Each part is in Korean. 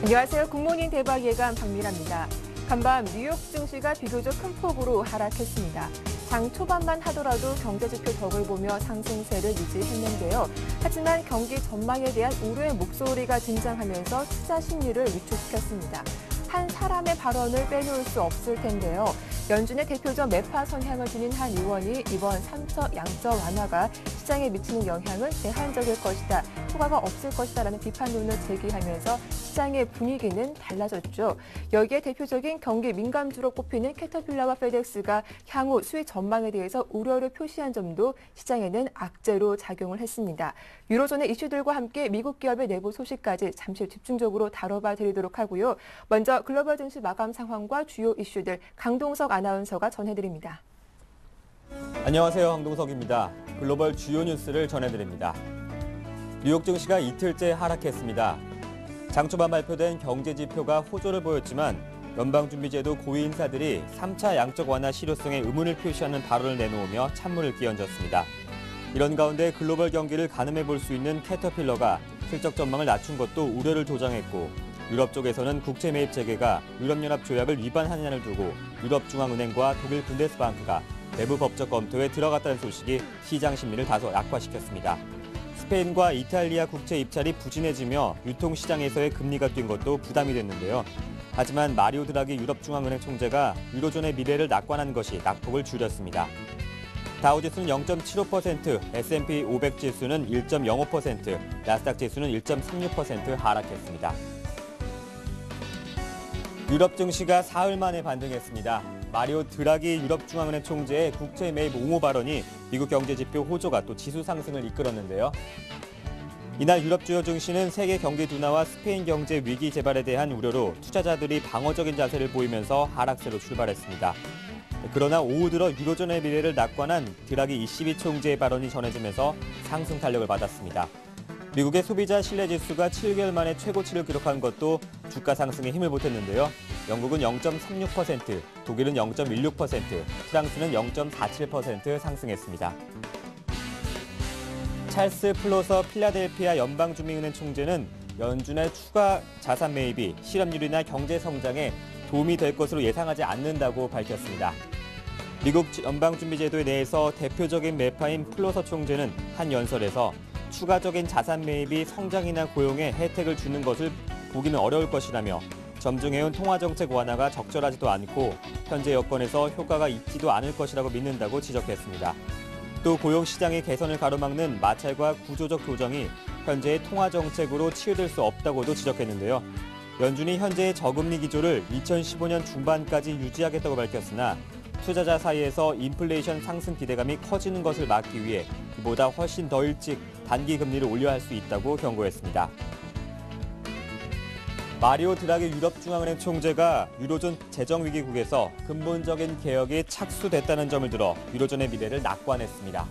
안녕하세요. 굿모닝 대박 예감 박미라입니다. 간밤 뉴욕 증시가 비교적 큰 폭으로 하락했습니다. 장 초반만 하더라도 경제지표 덕을 보며 상승세를 유지했는데요. 하지만 경기 전망에 대한 우려의 목소리가 등장하면서 투자 심리를 위축시켰습니다. 한 사람의 발언을 빼놓을 수 없을 텐데요. 연준의 대표적 매파 성향을 지닌 한 의원이 이번 3차 양적 완화가 시장에 미치는 영향은 제한적일 것이다, 효과가 없을 것이다라는 비판론을 제기하면서 시장의 분위기는 달라졌죠. 여기에 대표적인 경기 민감주로 꼽히는 캐터필러와 페덱스가 향후 수익 전망에 대해서 우려를 표시한 점도 시장에는 악재로 작용을 했습니다. 유로존의 이슈들과 함께 미국 기업의 내부 소식까지 잠시 집중적으로 다뤄봐 드리도록 하고요. 먼저 글로벌 증시 마감 상황과 주요 이슈들 강동석 아나운서가 전해드립니다. 안녕하세요. 강동석입니다. 글로벌 주요 뉴스를 전해드립니다. 뉴욕 증시가 이틀째 하락했습니다. 장 초반 발표된 경제 지표가 호조를 보였지만 연방준비제도 고위 인사들이 3차 양적 완화 실효성에 의문을 표시하는 발언을 내놓으며 찬물을 끼얹었습니다. 이런 가운데 글로벌 경기를 가늠해 볼 수 있는 캐터필러가 실적 전망을 낮춘 것도 우려를 조장했고, 유럽 쪽에서는 국채 매입 재개가 유럽연합 조약을 위반하느냐를 두고 유럽중앙은행과 독일 분데스방크가 내부 법적 검토에 들어갔다는 소식이 시장 심리를 다소 약화시켰습니다. 스페인과 이탈리아 국채 입찰이 부진해지며 유통시장에서의 금리가 뛴 것도 부담이 됐는데요. 하지만 마리오 드라기 유럽중앙은행 총재가 유로존의 미래를 낙관한 것이 낙폭을 줄였습니다. 다우지수는 0.75%, S&P 500 지수는 1.05%, 나스닥 지수는 1.36% 하락했습니다. 유럽 증시가 사흘 만에 반등했습니다. 마리오 드라기 유럽중앙은행 총재의 국채 매입 옹호 발언이 미국 경제지표 호조가 또 지수 상승을 이끌었는데요. 이날 유럽 주요 증시는 세계 경기 둔화와 스페인 경제 위기 재발에 대한 우려로 투자자들이 방어적인 자세를 보이면서 하락세로 출발했습니다. 그러나 오후 들어 유로존의 미래를 낙관한 드라기 ECB 총재의 발언이 전해지면서 상승 탄력을 받았습니다. 미국의 소비자 신뢰지수가 7개월 만에 최고치를 기록한 것도 주가 상승에 힘을 보탰는데요. 영국은 0.36%, 독일은 0.16%, 프랑스는 0.47% 상승했습니다. 찰스 플로서 필라델피아 연방준비은행 총재는 연준의 추가 자산 매입이 실업률이나 경제 성장에 도움이 될 것으로 예상하지 않는다고 밝혔습니다. 미국 연방준비제도 내에서 대표적인 매파인 플로서 총재는 한 연설에서 추가적인 자산 매입이 성장이나 고용에 혜택을 주는 것을 보기는 어려울 것이라며 점증해온 통화정책 완화가 적절하지도 않고 현재 여건에서 효과가 있지도 않을 것이라고 믿는다고 지적했습니다. 또 고용시장의 개선을 가로막는 마찰과 구조적 조정이 현재의 통화정책으로 치유될 수 없다고도 지적했는데요. 연준이 현재의 저금리 기조를 2015년 중반까지 유지하겠다고 밝혔으나 투자자 사이에서 인플레이션 상승 기대감이 커지는 것을 막기 위해 이보다 훨씬 더 일찍 단기 금리를 올려야 할 수 있다고 경고했습니다. 마리오 드라기 유럽중앙은행 총재가 유로존 재정위기국에서 근본적인 개혁이 착수됐다는 점을 들어 유로존의 미래를 낙관했습니다.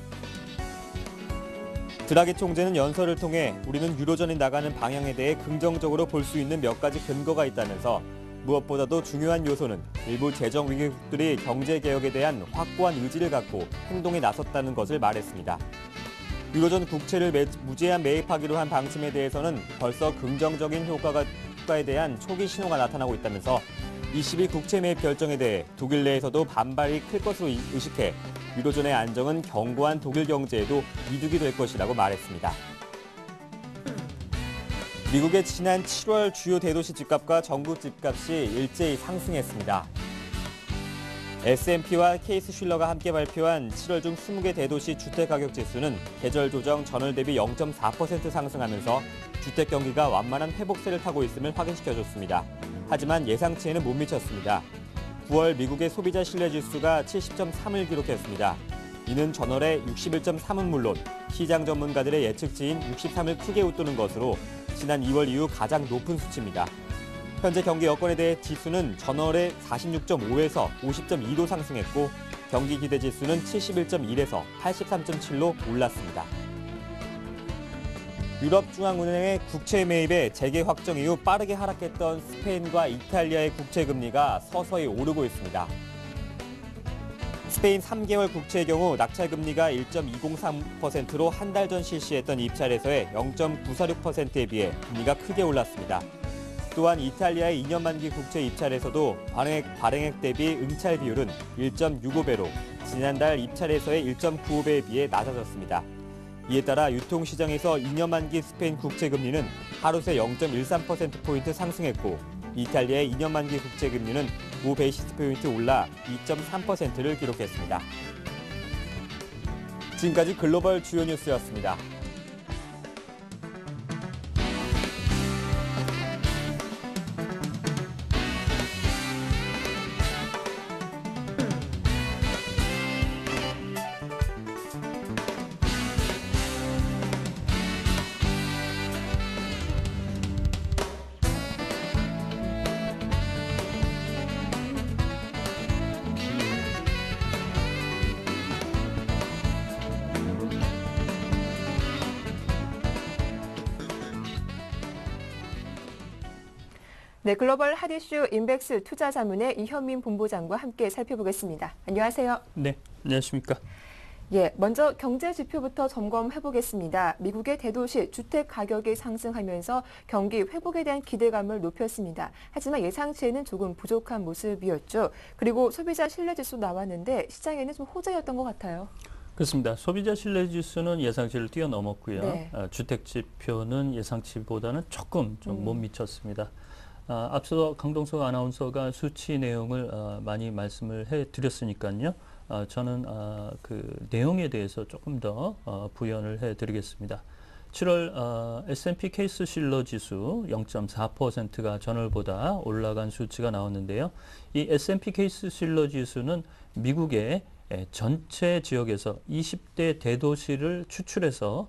드라기 총재는 연설을 통해 우리는 유로존이 나가는 방향에 대해 긍정적으로 볼 수 있는 몇 가지 근거가 있다면서 무엇보다도 중요한 요소는 일부 재정위기국들이 경제개혁에 대한 확고한 의지를 갖고 행동에 나섰다는 것을 말했습니다. 유로존 국채를 무제한 매입하기로 한 방침에 대해서는 벌써 긍정적인 효과에 대한 초기 신호가 나타나고 있다면서 ECB 국채 매입 결정에 대해 독일 내에서도 반발이 클 것으로 의식해 유로존의 안정은 견고한 독일 경제에도 이득이 될 것이라고 말했습니다. 미국의 지난 7월 주요 대도시 집값과 전국 집값이 일제히 상승했습니다. S&P와 케이스슐러가 함께 발표한 7월 중 20개 대도시 주택가격지수는 계절 조정 전월 대비 0.4% 상승하면서 주택 경기가 완만한 회복세를 타고 있음을 확인시켜줬습니다. 하지만 예상치에는 못 미쳤습니다. 9월 미국의 소비자 신뢰지수가 70.3을 기록했습니다. 이는 전월의 61.3은 물론 시장 전문가들의 예측치인 63을 크게 웃도는 것으로 지난 2월 이후 가장 높은 수치입니다. 현재 경기 여건에 대해 지수는 전월에 46.5에서 50.2로 상승했고 경기 기대 지수는 71.1에서 83.7로 올랐습니다. 유럽중앙은행의 국채 매입의 재개 확정 이후 빠르게 하락했던 스페인과 이탈리아의 국채 금리가 서서히 오르고 있습니다. 스페인 3개월 국채의 경우 낙찰 금리가 1.203%로 한 달 전 실시했던 입찰에서의 0.946%에 비해 금리가 크게 올랐습니다. 또한 이탈리아의 2년 만기 국채 입찰에서도 발행액 대비 응찰 비율은 1.65배로 지난달 입찰에서의 1.95배에 비해 낮아졌습니다. 이에 따라 유통시장에서 2년 만기 스페인 국채 금리는 하루 새 0.13%포인트 상승했고 이탈리아의 2년 만기 국채 금리는 5베이시스포인트 올라 2.3%를 기록했습니다. 지금까지 글로벌 주요 뉴스였습니다. 네, 글로벌 핫이슈 인백스 투자자문의 이현민 본부장과 함께 살펴보겠습니다. 안녕하세요. 네, 안녕하십니까. 예, 먼저 경제 지표부터 점검해 보겠습니다. 미국의 대도시 주택 가격이 상승하면서 경기 회복에 대한 기대감을 높였습니다. 하지만 예상치에는 조금 부족한 모습이었죠. 그리고 소비자 신뢰지수 나왔는데 시장에는 좀 호재였던 것 같아요. 그렇습니다. 소비자 신뢰지수는 예상치를 뛰어넘었고요. 네. 주택 지표는 예상치보다는 조금 좀 못 미쳤습니다. 앞서 강동석 아나운서가 수치 내용을 많이 말씀을 해드렸으니까요. 저는 그 내용에 대해서 조금 더 부연을 해드리겠습니다. 7월 S&P 케이스 실러 지수 0.4%가 전월보다 올라간 수치가 나왔는데요. 이 S&P 케이스 실러 지수는 미국의 전체 지역에서 20대 대도시를 추출해서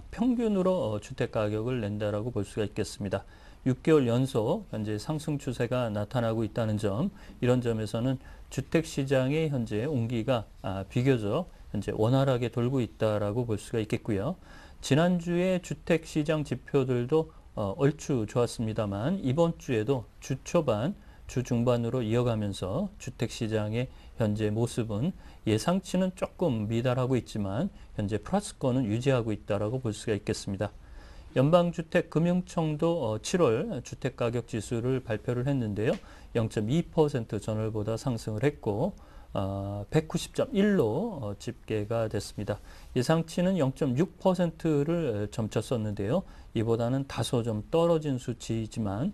평균으로 주택 가격을 낸다라고 볼 수가 있겠습니다. 6개월 연속 현재 상승 추세가 나타나고 있다는 점, 이런 점에서는 주택 시장의 현재 온기가 비교적 현재 원활하게 돌고 있다라고 볼 수가 있겠고요. 지난주에 주택 시장 지표들도 얼추 좋았습니다만 이번 주에도 주 초반, 주 중반으로 이어가면서 주택 시장의 현재 모습은 예상치는 조금 미달하고 있지만 현재 플러스권은 유지하고 있다라고 볼 수가 있겠습니다. 연방주택금융청도 7월 주택가격지수를 발표를 했는데요. 0.2% 전월보다 상승을 했고 190.1로 집계가 됐습니다. 예상치는 0.6%를 점쳤었는데요. 이보다는 다소 좀 떨어진 수치이지만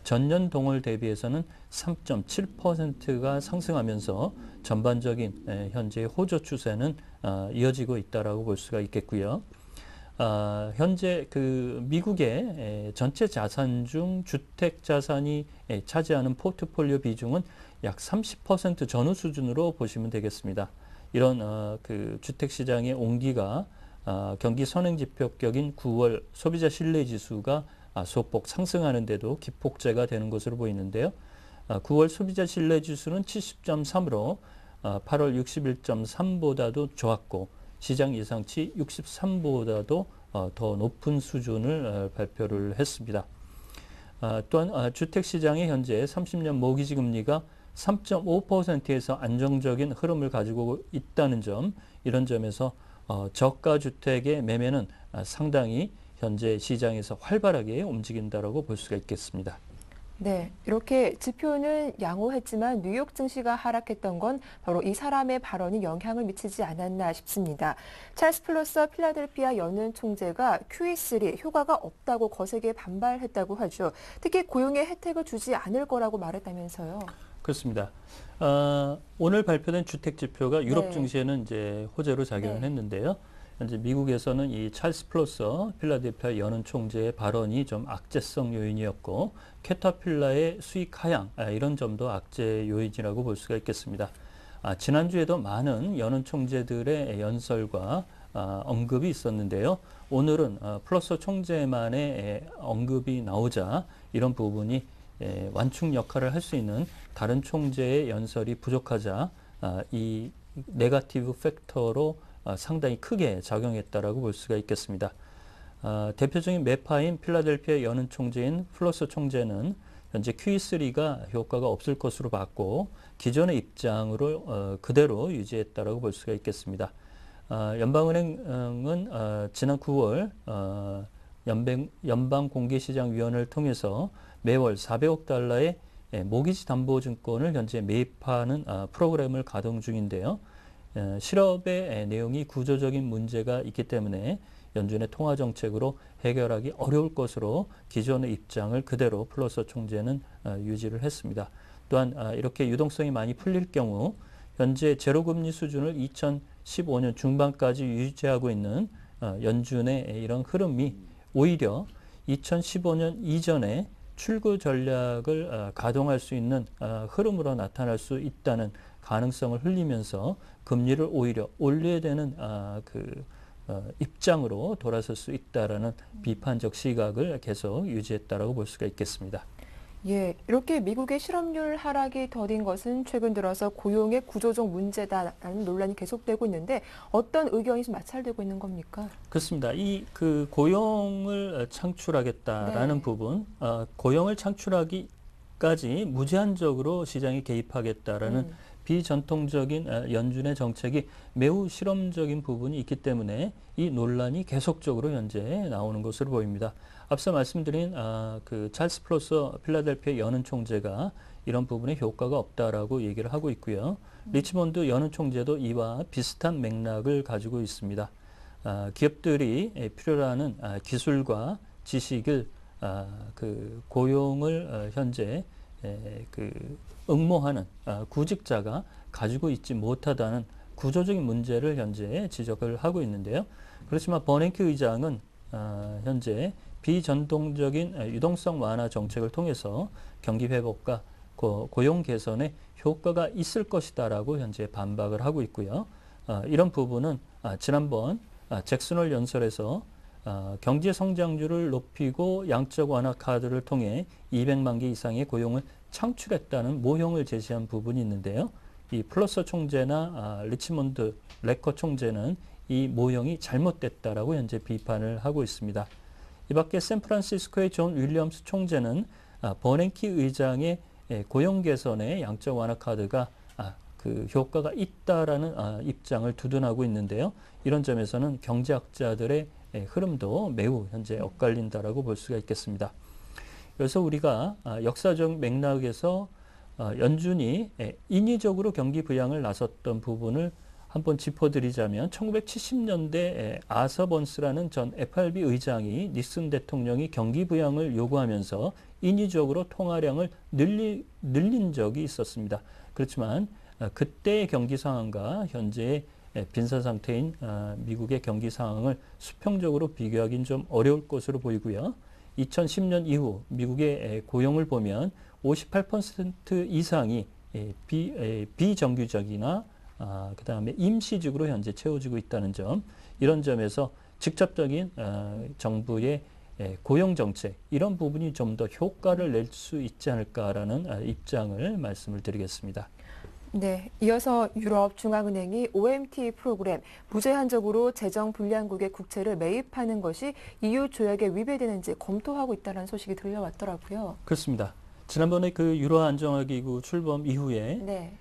전년 동월 대비해서는 3.7%가 상승하면서 전반적인 현재의 호조 추세는 이어지고 있다라고 볼 수가 있겠고요. 현재 그 미국의 전체 자산 중 주택 자산이 차지하는 포트폴리오 비중은 약 30% 전후 수준으로 보시면 되겠습니다. 이런 그 주택 시장의 온기가 경기 선행 지표격인 9월 소비자 신뢰 지수가 소폭 상승하는데도 기폭제가 되는 것으로 보이는데요. 9월 소비자 신뢰 지수는 70.3으로 8월 61.3보다도 좋았고 시장 예상치 63보다도 더 높은 수준을 발표를 했습니다. 또한 주택시장의 현재 30년 모기지 금리가 3.5%에서 안정적인 흐름을 가지고 있다는 점, 이런 점에서 저가 주택의 매매는 상당히 현재 시장에서 활발하게 움직인다라고 볼 수가 있겠습니다. 네, 이렇게 지표는 양호했지만 뉴욕 증시가 하락했던 건 바로 이 사람의 발언이 영향을 미치지 않았나 싶습니다. 찰스 플러서 필라델피아 연은 총재가 QE3 효과가 없다고 거세게 반발했다고 하죠. 특히 고용의 혜택을 주지 않을 거라고 말했다면서요. 그렇습니다. 오늘 발표된 주택 지표가 유럽 증시에는 이제 호재로 작용을 했는데요. 현재 미국에서는 이 찰스 플러서 필라델피아 연은 총재의 발언이 좀 악재성 요인이었고 캐터필라의 수익 하향, 이런 점도 악재 요인이라고 볼 수가 있겠습니다. 지난주에도 많은 연은 총재들의 연설과 언급이 있었는데요. 오늘은 플러서 총재만의 언급이 나오자 이런 부분이 완충 역할을 할 수 있는 다른 총재의 연설이 부족하자 이 네거티브 팩터로 상당히 크게 작용했다라고 볼 수가 있겠습니다. 대표적인 매파인 필라델피아 연은 총재인 플러서 총재는 현재 QE3가 효과가 없을 것으로 봤고 기존의 입장으로 그대로 유지했다라고 볼 수가 있겠습니다. 연방은행은 지난 9월 연방공개시장위원회를 통해서 매월 400억 달러의 모기지 담보증권을 현재 매입하는 프로그램을 가동 중인데요. 실업의 내용이 구조적인 문제가 있기 때문에 연준의 통화 정책으로 해결하기 어려울 것으로 기존의 입장을 그대로 플러서 총재는 유지를 했습니다. 또한 이렇게 유동성이 많이 풀릴 경우 현재 제로금리 수준을 2015년 중반까지 유지하고 있는 연준의 이런 흐름이 오히려 2015년 이전에 출구 전략을 가동할 수 있는 흐름으로 나타날 수 있다는 가능성을 흘리면서 금리를 오히려 올려야 되는 입장으로 돌아설 수 있다라는 비판적 시각을 계속 유지했다라고 볼 수가 있겠습니다. 예, 이렇게 미국의 실업률 하락이 더딘 것은 최근 들어서 고용의 구조적 문제다라는 논란이 계속되고 있는데 어떤 의견이 좀 마찰되고 있는 겁니까? 그렇습니다. 이 고용을 창출하겠다라는 네. 부분, 고용을 창출하기까지 무제한적으로 시장에 개입하겠다라는 비전통적인 연준의 정책이 매우 실험적인 부분이 있기 때문에 이 논란이 계속적으로 현재 나오는 것으로 보입니다. 앞서 말씀드린 찰스 플러서 필라델피아 연은 총재가 이런 부분에 효과가 없다라고 얘기를 하고 있고요. 리치몬드 연은 총재도 이와 비슷한 맥락을 가지고 있습니다. 기업들이 필요로 하는 기술과 지식을 고용을 현재 응모하는 구직자가 가지고 있지 못하다는 구조적인 문제를 현재 지적을 하고 있는데요. 그렇지만 버냉키 의장은 현재 비전통적인 유동성 완화 정책을 통해서 경기 회복과 고용 개선에 효과가 있을 것이다라고 현재 반박을 하고 있고요. 이런 부분은 지난번 잭슨홀 연설에서 경제 성장률을 높이고 양적 완화 카드를 통해 200만 개 이상의 고용을 창출했다는 모형을 제시한 부분이 있는데요. 이 플러서 총재나 리치몬드 레커 총재는 이 모형이 잘못됐다라고 현재 비판을 하고 있습니다. 이 밖에 샌프란시스코의 존 윌리엄스 총재는 버냉키 의장의 고용 개선에 양적 완화 카드가 효과가 있다라는 입장을 두둔하고 있는데요. 이런 점에서는 경제학자들의 흐름도 매우 현재 엇갈린다라고 볼 수가 있겠습니다. 그래서 우리가 역사적 맥락에서 연준이 인위적으로 경기 부양을 나섰던 부분을 한번 짚어드리자면 1970년대 아서 번스라는 전 FRB 의장이 닉슨 대통령이 경기 부양을 요구하면서 인위적으로 통화량을 늘린 적이 있었습니다. 그렇지만 그때의 경기 상황과 현재의 빈사 상태인 미국의 경기 상황을 수평적으로 비교하기는 좀 어려울 것으로 보이고요. 2010년 이후 미국의 고용을 보면 58% 이상이 비정규직이나 그다음에 임시직으로 현재 채워지고 있다는 점, 이런 점에서 직접적인 정부의 고용 정책 이런 부분이 좀 더 효과를 낼 수 있지 않을까라는 입장을 말씀을 드리겠습니다. 네, 이어서 유럽 중앙은행이 OMT 프로그램 무제한적으로 재정 불량국의 국채를 매입하는 것이 EU 조약에 위배되는지 검토하고 있다는 소식이 들려왔더라고요. 그렇습니다. 지난번에 유로 안정화기구 출범 이후에 네.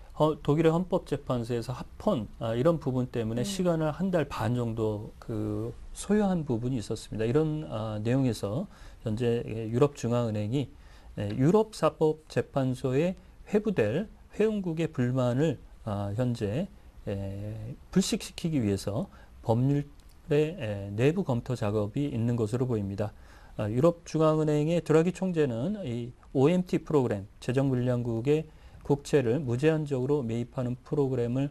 독일의 헌법재판소에서 합헌 이런 부분 때문에 시간을 한 달 반 정도 소요한 부분이 있었습니다. 이런 내용에서 현재 유럽 중앙은행이 유럽 사법재판소에 회부될 회원국의 불만을 현재 불식시키기 위해서 법률의 내부 검토 작업이 있는 것으로 보입니다. 유럽 중앙은행의 드라기 총재는 이 OMT 프로그램, 재정불량국의 국채를 무제한적으로 매입하는 프로그램을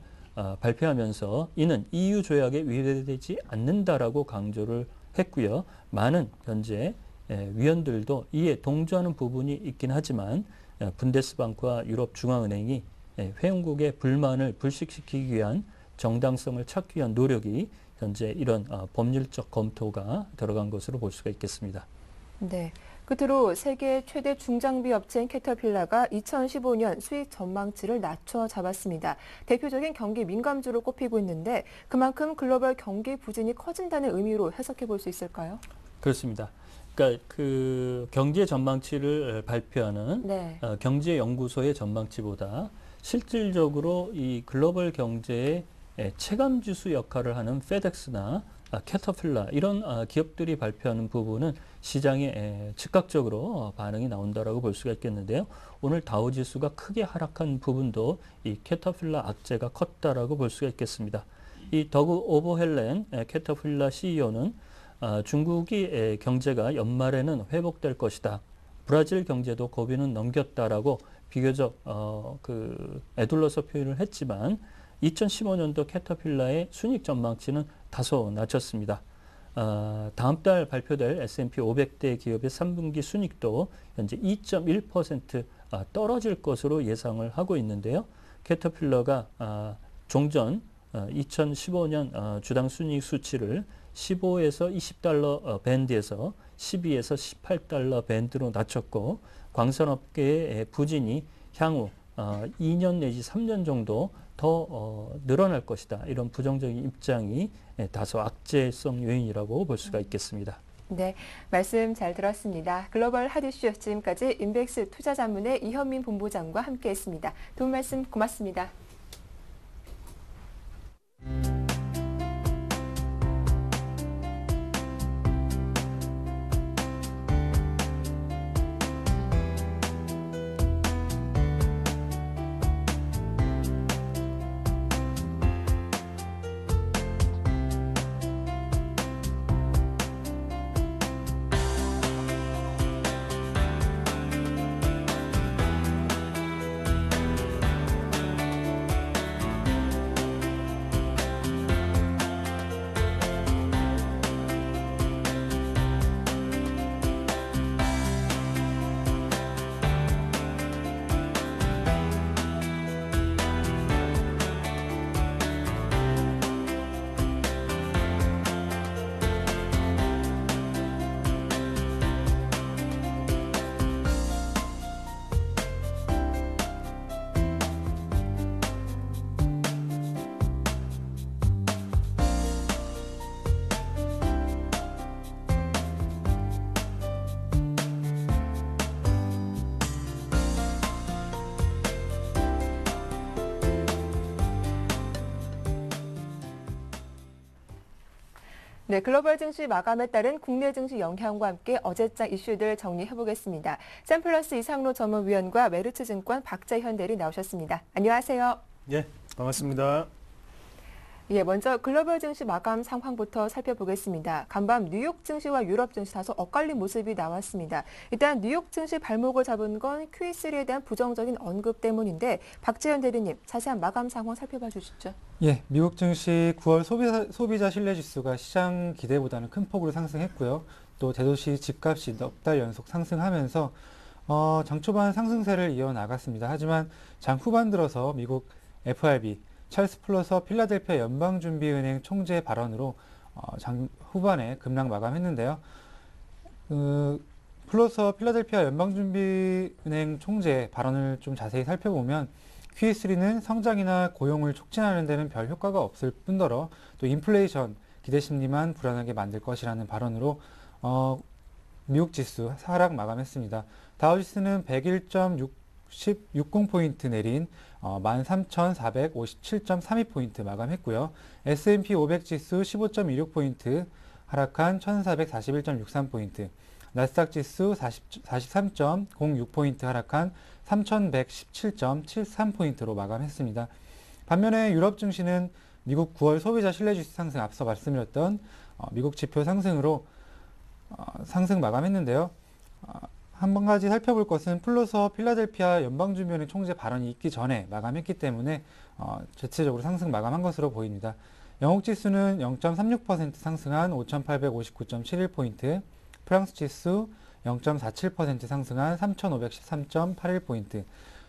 발표하면서 이는 EU 조약에 위배되지 않는다라고 강조를 했고요. 많은 현재 위원들도 이에 동조하는 부분이 있긴 하지만 분데스방크와 유럽 중앙은행이 회원국의 불만을 불식시키기 위한 정당성을 찾기 위한 노력이 현재 이런 법률적 검토가 들어간 것으로 볼 수가 있겠습니다. 네. 끝으로 세계 최대 중장비 업체인 캐터필러가 2015년 수익 전망치를 낮춰 잡았습니다. 대표적인 경기 민감주로 꼽히고 있는데 그만큼 글로벌 경기 부진이 커진다는 의미로 해석해 볼 수 있을까요? 그렇습니다. 그러니까 경제 전망치를 발표하는 네. 경제연구소의 전망치보다 실질적으로 이 글로벌 경제의 체감지수 역할을 하는 페덱스나 캐터필라 이런 기업들이 발표하는 부분은 시장에 즉각적으로 반응이 나온다라고 볼 수가 있겠는데요. 오늘 다우지수가 크게 하락한 부분도 이 캐터필라 악재가 컸다라고 볼 수가 있겠습니다. 이 더그 오버헬렌 캐터필라 CEO는 중국이 경제가 연말에는 회복될 것이다. 브라질 경제도 고비는 넘겼다라고 비교적 애둘러서 표현을 했지만 2015년도 캐터필라의 순이익 전망치는 다소 낮췄습니다. 다음 달 발표될 S&P 500대 기업의 3분기 순이익도 현재 2.1% 떨어질 것으로 예상을 하고 있는데요. 캐터필러가 종전 2015년 주당 순이익 수치를 15에서 20달러 밴드에서 12에서 18달러 밴드로 낮췄고 광산업계의 부진이 향후 2년 내지 3년 정도 더 늘어날 것이다. 이런 부정적인 입장이 다소 악재성 요인이라고 볼 수가 있겠습니다. 네, 말씀 잘 들었습니다. 글로벌 핫이슈 지금까지 인백스 투자자문의 이현민 본부장과 함께했습니다. 도움 말씀 고맙습니다. 네, 글로벌 증시 마감에 따른 국내 증시 영향과 함께 어제장 이슈들 정리해보겠습니다. 샘플러스 이상로 전문위원과 메르츠증권 박재현 대리 나오셨습니다. 안녕하세요. 예, 반갑습니다. 예, 먼저 글로벌 증시 마감 상황부터 살펴보겠습니다. 간밤 뉴욕 증시와 유럽 증시 다소 엇갈린 모습이 나왔습니다. 일단 뉴욕 증시 발목을 잡은 건 Q3에 대한 부정적인 언급 때문인데 박재현 대리님 자세한 마감 상황 살펴봐 주시죠. 예, 미국 증시 9월 소비자 신뢰지수가 시장 기대보다는 큰 폭으로 상승했고요. 또 대도시 집값이 넉 달 연속 상승하면서 장 초반 상승세를 이어나갔습니다. 하지만 장 후반 들어서 미국 FRB 찰스 플러서 필라델피아 연방준비은행 총재 발언으로 장 후반에 급락 마감했는데요. 플러서 필라델피아 연방준비은행 총재 발언을 좀 자세히 살펴보면 Q3는 성장이나 고용을 촉진하는 데는 별 효과가 없을 뿐더러 또 인플레이션 기대 심리만 불안하게 만들 것이라는 발언으로 미국 지수 하락 마감했습니다. 다우지수는 101.60포인트 내린 13,457.32포인트 마감했고요. S&P 500 지수 15.26포인트 하락한 1,441.63포인트, 나스닥 지수 43.06포인트 하락한 3,117.73포인트로 마감했습니다. 반면에 유럽 증시는 미국 9월 소비자 신뢰지수 상승 앞서 말씀드렸던 미국 지표 상승으로 상승 마감했는데요. 한 가지 살펴볼 것은 플러서 필라델피아 연방준비은행 총재 발언이 있기 전에 마감했기 때문에 전체적으로 상승 마감한 것으로 보입니다. 영국지수는 0.36% 상승한 5,859.71포인트, 프랑스 지수 0.47% 상승한 3,513.81포인트,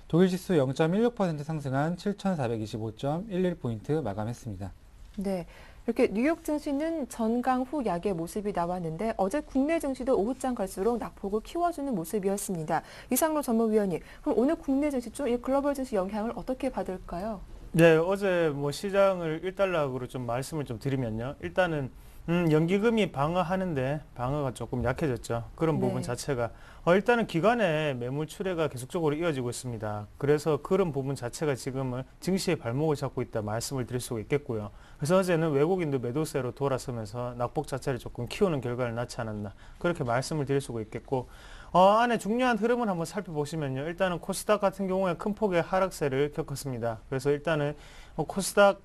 독일 지수 0.16% 상승한 7,425.11포인트 마감했습니다. 네, 이렇게 뉴욕 증시는 전강 후 약의 모습이 나왔는데 어제 국내 증시도 오후장 갈수록 낙폭을 키워주는 모습이었습니다. 이상로 전문위원님, 그럼 오늘 국내 증시 중 이 글로벌 증시 영향을 어떻게 받을까요? 네, 어제 시장을 일단락으로 좀 말씀을 좀 드리면요. 일단은 연기금이 방어하는데 방어가 조금 약해졌죠. 그런 부분 네. 자체가 일단은 기관의 매물 출회가 계속적으로 이어지고 있습니다. 그래서 그런 부분 자체가 지금은 증시의 발목을 잡고 있다 말씀을 드릴 수가 있겠고요. 그래서 어제는 외국인도 매도세로 돌아서면서 낙폭 자체를 조금 키우는 결과를 낳지 않았나 그렇게 말씀을 드릴 수가 있겠고 안에 중요한 흐름을 한번 살펴보시면요. 일단은 코스닥 같은 경우에 큰 폭의 하락세를 겪었습니다. 그래서 일단은 코스닥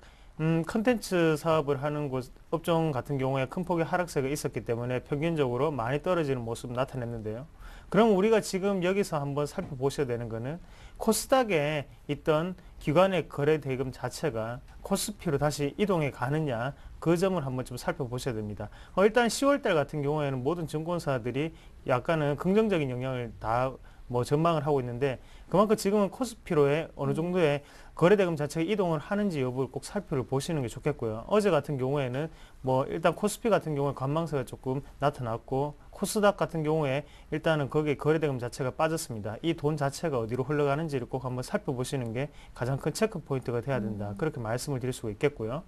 컨텐츠 사업을 하는 업종 같은 경우에 큰 폭의 하락세가 있었기 때문에 평균적으로 많이 떨어지는 모습을 나타냈는데요. 그럼 우리가 지금 여기서 한번 살펴보셔야 되는 거는 코스닥에 있던 기관의 거래 대금 자체가 코스피로 다시 이동해 가느냐 그 점을 한번 좀 살펴보셔야 됩니다. 일단 10월달 같은 경우에는 모든 증권사들이 약간은 긍정적인 영향을 다 전망을 하고 있는데 그만큼 지금은 코스피로의 어느 정도의 거래대금 자체가 이동을 하는지 여부를 꼭 살펴보시는 게 좋겠고요. 어제 같은 경우에는 일단 코스피 같은 경우에 관망세가 조금 나타났고 코스닥 같은 경우에 일단은 거기에 거래대금 자체가 빠졌습니다. 이 돈 자체가 어디로 흘러가는지를 꼭 한번 살펴보시는 게 가장 큰 체크 포인트가 돼야 된다. 그렇게 말씀을 드릴 수가 있겠고요.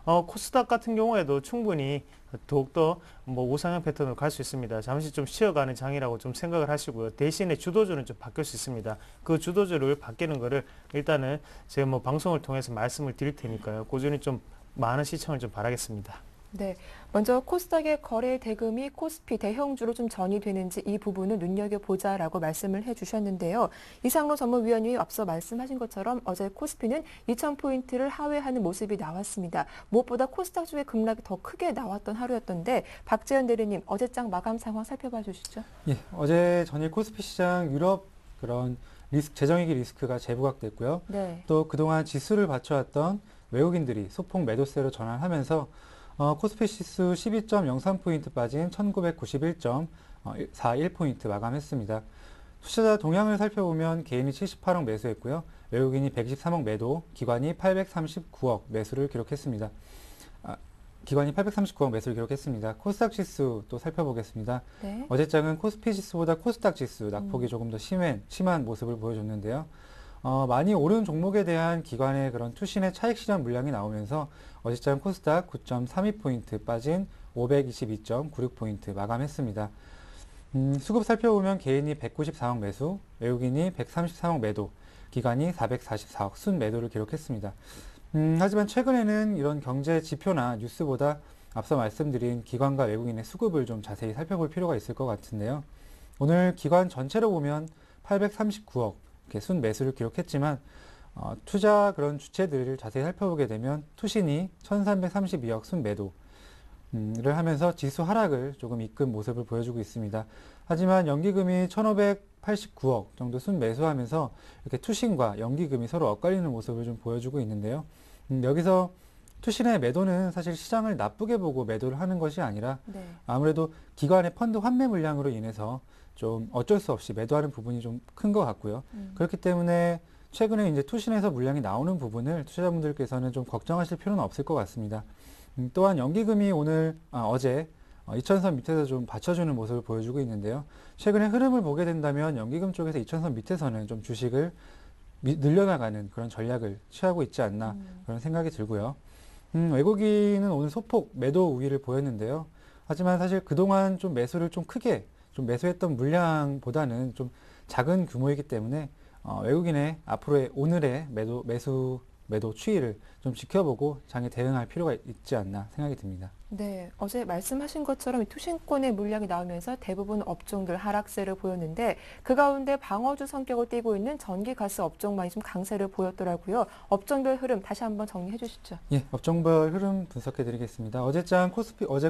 코스닥 같은 경우에도 충분히 더욱더 우상향 패턴으로 갈 수 있습니다. 잠시 좀 쉬어가는 장이라고 좀 생각을 하시고요. 대신에 주도주는 좀 바뀔 수 있습니다. 그 주도주를 바뀌는 거를 일단은 제가 방송을 통해서 말씀을 드릴 테니까요. 꾸준히 좀 많은 시청을 좀 바라겠습니다. 네, 먼저 코스닥의 거래 대금이 코스피 대형주로 좀 전이되는지 이 부분을 눈여겨보자라고 말씀을 해주셨는데요. 이상로 전문위원님이 앞서 말씀하신 것처럼 어제 코스피는 2,000포인트를 하회하는 모습이 나왔습니다. 무엇보다 코스닥 쪽의 급락이 더 크게 나왔던 하루였던데 박재현 대리님 어제장 마감 상황 살펴봐 주시죠. 예, 어제 전일 코스피 시장 유럽 그런 재정위기 리스크가 재부각됐고요. 네. 또 그동안 지수를 받쳐왔던 외국인들이 소폭 매도세로 전환하면서 코스피 지수 12.03포인트 빠진 1991.41포인트 마감했습니다. 투자자 동향을 살펴보면 개인이 78억 매수했고요. 외국인이 123억 매도, 기관이 839억 매수를 기록했습니다. 코스닥 지수 또 살펴보겠습니다. 네. 어제장은 코스피 지수보다 코스닥 지수 낙폭이 조금 더 심한 모습을 보여줬는데요. 많이 오른 종목에 대한 기관의 그런 투신의 차익 실현 물량이 나오면서 어제장 코스닥 9.32포인트 빠진 522.96포인트 마감했습니다. 수급 살펴보면 개인이 194억 매수, 외국인이 133억 매도, 기관이 444억 순 매도를 기록했습니다. 하지만 최근에는 이런 경제 지표나 뉴스보다 앞서 말씀드린 기관과 외국인의 수급을 좀 자세히 살펴볼 필요가 있을 것 같은데요. 오늘 기관 전체로 보면 839억 이렇게 순 매수를 기록했지만 투자 그런 주체들을 자세히 살펴보게 되면 투신이 1332억 순 매도를 하면서 지수 하락을 조금 이끈 모습을 보여주고 있습니다. 하지만 연기금이 1589억 정도 순 매수하면서 이렇게 투신과 연기금이 서로 엇갈리는 모습을 좀 보여주고 있는데요. 여기서 투신의 매도는 사실 시장을 나쁘게 보고 매도를 하는 것이 아니라 네. 아무래도 기관의 펀드 환매 물량으로 인해서 좀 어쩔 수 없이 매도하는 부분이 좀 큰 것 같고요. 그렇기 때문에 최근에 이제 투신에서 물량이 나오는 부분을 투자자분들께서는 좀 걱정하실 필요는 없을 것 같습니다. 또한 연기금이 어제 2천선 밑에서 좀 받쳐주는 모습을 보여주고 있는데요. 최근에 흐름을 보게 된다면 연기금 쪽에서 2천선 밑에서는 좀 주식을 늘려나가는 그런 전략을 취하고 있지 않나 그런 생각이 들고요. 외국인은 오늘 소폭 매도 우위를 보였는데요. 하지만 사실 그동안 좀 매수를 좀 크게 좀 매수했던 물량보다는 좀 작은 규모이기 때문에 외국인의 앞으로의 오늘의 매도 추이를 좀 지켜보고 장에 대응할 필요가 있지 않나 생각이 듭니다. 네, 어제 말씀하신 것처럼 투신권의 물량이 나오면서 대부분 업종들 하락세를 보였는데 그 가운데 방어주 성격을 띠고 있는 전기 가스 업종만이 좀 강세를 보였더라고요. 업종별 흐름 다시 한번 정리해 주시죠. 예, 업종별 흐름 분석해 드리겠습니다. 어제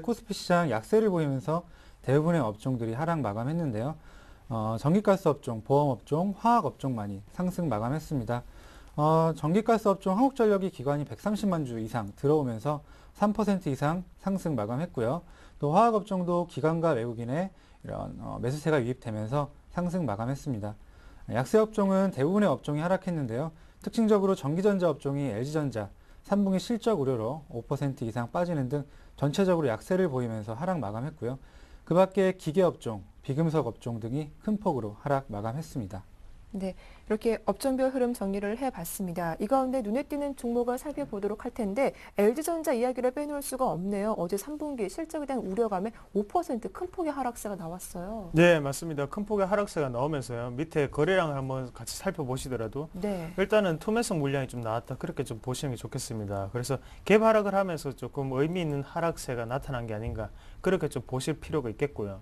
코스피 시장 약세를 보이면서 대부분의 업종들이 하락 마감했는데요. 전기가스 업종, 보험업종, 화학업종만이 상승 마감했습니다. 전기가스 업종 한국전력이 기관이 130만 주 이상 들어오면서 3% 이상 상승 마감했고요. 또 화학업종도 기관과 외국인의 이런 매수세가 유입되면서 상승 마감했습니다. 약세 업종은 대부분의 업종이 하락했는데요. 특징적으로 전기전자 업종이 LG전자, 3분기 실적 우려로 5% 이상 빠지는 등 전체적으로 약세를 보이면서 하락 마감했고요. 그 밖에 기계업종, 비금속 업종 등이 큰 폭으로 하락 마감했습니다. 네, 이렇게 업종별 흐름 정리를 해봤습니다. 이 가운데 눈에 띄는 종목을 살펴보도록 할 텐데 LG전자 이야기를 빼놓을 수가 없네요. 어제 3분기 실적에 대한 우려감에 5% 큰 폭의 하락세가 나왔어요. 네, 맞습니다. 큰 폭의 하락세가 나오면서요. 밑에 거래량을 한번 같이 살펴보시더라도 네. 일단은 투매성 물량이 좀 나왔다. 그렇게 좀 보시는 게 좋겠습니다. 그래서 갭 하락을 하면서 조금 의미 있는 하락세가 나타난 게 아닌가. 그렇게 좀 보실 필요가 있겠고요.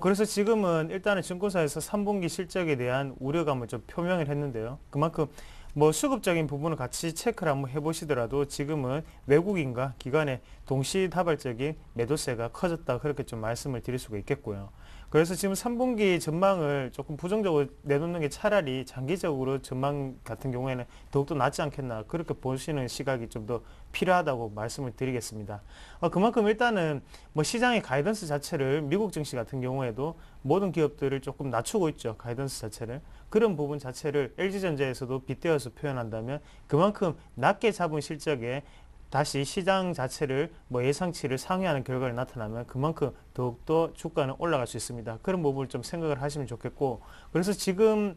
그래서 지금은 일단은 증권사에서 3분기 실적에 대한 우려감을 좀 표명을 했는데요. 그만큼 뭐 수급적인 부분을 같이 체크를 한번 해보시더라도 지금은 외국인과 기관의 동시다발적인 매도세가 커졌다. 그렇게 좀 말씀을 드릴 수가 있겠고요. 그래서 지금 3분기 전망을 조금 부정적으로 내놓는 게 차라리 장기적으로 전망 같은 경우에는 더욱더 낫지 않겠나 그렇게 보시는 시각이 좀 더 필요하다고 말씀을 드리겠습니다. 그만큼 일단은 뭐 시장의 가이던스 자체를 미국 증시 같은 경우에도 모든 기업들을 조금 낮추고 있죠. 가이던스 자체를. 그런 부분 자체를 LG전자에서도 빗대어서 표현한다면 그만큼 낮게 잡은 실적에 다시 시장 자체를 뭐 예상치를 상회하는 결과가 나타나면 그만큼 더욱더 주가는 올라갈 수 있습니다. 그런 부분을 좀 생각을 하시면 좋겠고 그래서 지금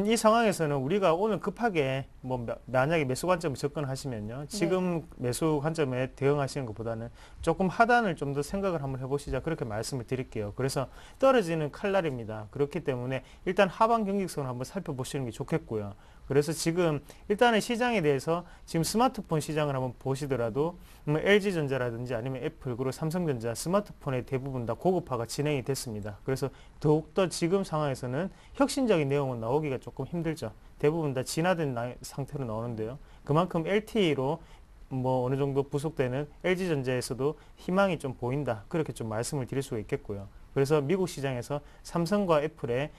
이 상황에서는 우리가 오늘 급하게 뭐 만약에 매수 관점을 접근하시면요. 지금 매수 관점에 대응하시는 것보다는 조금 하단을 좀 더 생각을 한번 해보시자 그렇게 말씀을 드릴게요. 그래서 떨어지는 칼날입니다. 그렇기 때문에 일단 하방 경직선을 한번 살펴보시는 게 좋겠고요. 그래서 지금 일단은 시장에 대해서 지금 스마트폰 시장을 한번 보시더라도 LG전자라든지 아니면 애플 그리고 삼성전자 스마트폰의 대부분 다 고급화가 진행이 됐습니다. 그래서 더욱더 지금 상황에서는 혁신적인 내용은 나오기가 조금 힘들죠. 대부분 다 진화된 상태로 나오는데요. 그만큼 LTE로 뭐 어느 정도 부속되는 LG전자에서도 희망이 좀 보인다. 그렇게 좀 말씀을 드릴 수가 있겠고요. 그래서 미국 시장에서 삼성과 애플의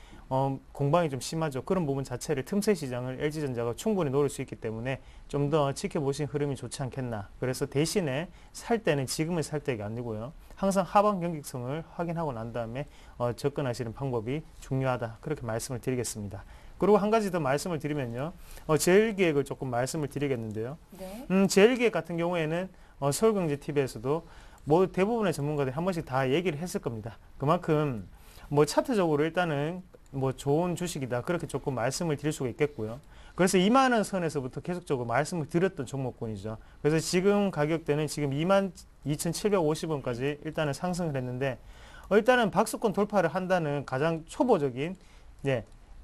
공방이 좀 심하죠. 그런 부분 자체를 틈새 시장을 LG전자가 충분히 노릴 수 있기 때문에 좀 더 지켜보신 흐름이 좋지 않겠나. 그래서 대신에 살 때는 지금은 살 때가 아니고요. 항상 하방 경직성을 확인하고 난 다음에 접근하시는 방법이 중요하다. 그렇게 말씀을 드리겠습니다. 그리고 한 가지 더 말씀을 드리면요. 제일기획을 조금 말씀을 드리겠는데요. 네. 제일기획 같은 경우에는 서울경제TV에서도 뭐 대부분의 전문가들이 한 번씩 다 얘기를 했을 겁니다. 그만큼 뭐 차트적으로 일단은 뭐 좋은 주식이다. 그렇게 조금 말씀을 드릴 수가 있겠고요. 그래서 2만 원 선에서부터 계속적으로 말씀을 드렸던 종목군이죠. 그래서 지금 가격대는 지금 22,750원까지 일단은 상승을 했는데 일단은 박스권 돌파를 한다는 가장 초보적인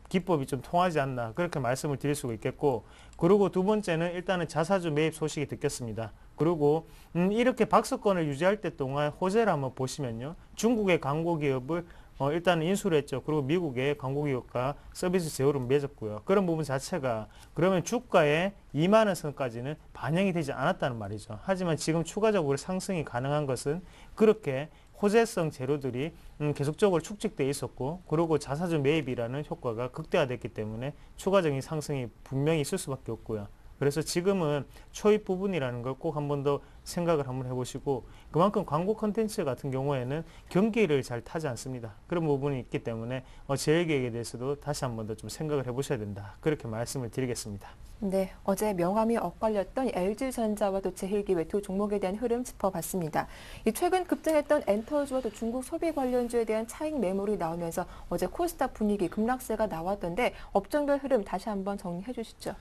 기법이 좀 통하지 않나 그렇게 말씀을 드릴 수가 있겠고 그리고 두 번째는 일단은 자사주 매입 소식이 듣겠습니다. 그리고 이렇게 박스권을 유지할 때 동안 호재를 한번 보시면요. 중국의 광고 기업을 일단 인수를 했죠. 그리고 미국의 광고기업과 서비스 제휴를 맺었고요. 그런 부분 자체가 그러면 주가의 2만 원 선까지는 반영이 되지 않았다는 말이죠. 하지만 지금 추가적으로 상승이 가능한 것은 그렇게 호재성 재료들이 계속적으로 축적되어 있었고 그리고 자사주 매입이라는 효과가 극대화됐기 때문에 추가적인 상승이 분명히 있을 수밖에 없고요. 그래서 지금은 초입 부분이라는 걸 꼭 한 번 더 생각을 한번 해보시고 그만큼 광고 콘텐츠 같은 경우에는 경기를 잘 타지 않습니다. 그런 부분이 있기 때문에 제일기획에 대해서도 다시 한 번 더 좀 생각을 해보셔야 된다. 그렇게 말씀을 드리겠습니다. 네, 어제 명암이 엇갈렸던 LG전자와 또 제일기획 두 종목에 대한 흐름 짚어봤습니다. 최근 급등했던 엔터주와 또 중국 소비 관련주에 대한 차익 매물이 나오면서 어제 코스닥 분위기 급락세가 나왔던데 업종별 흐름 다시 한번 정리해 주시죠.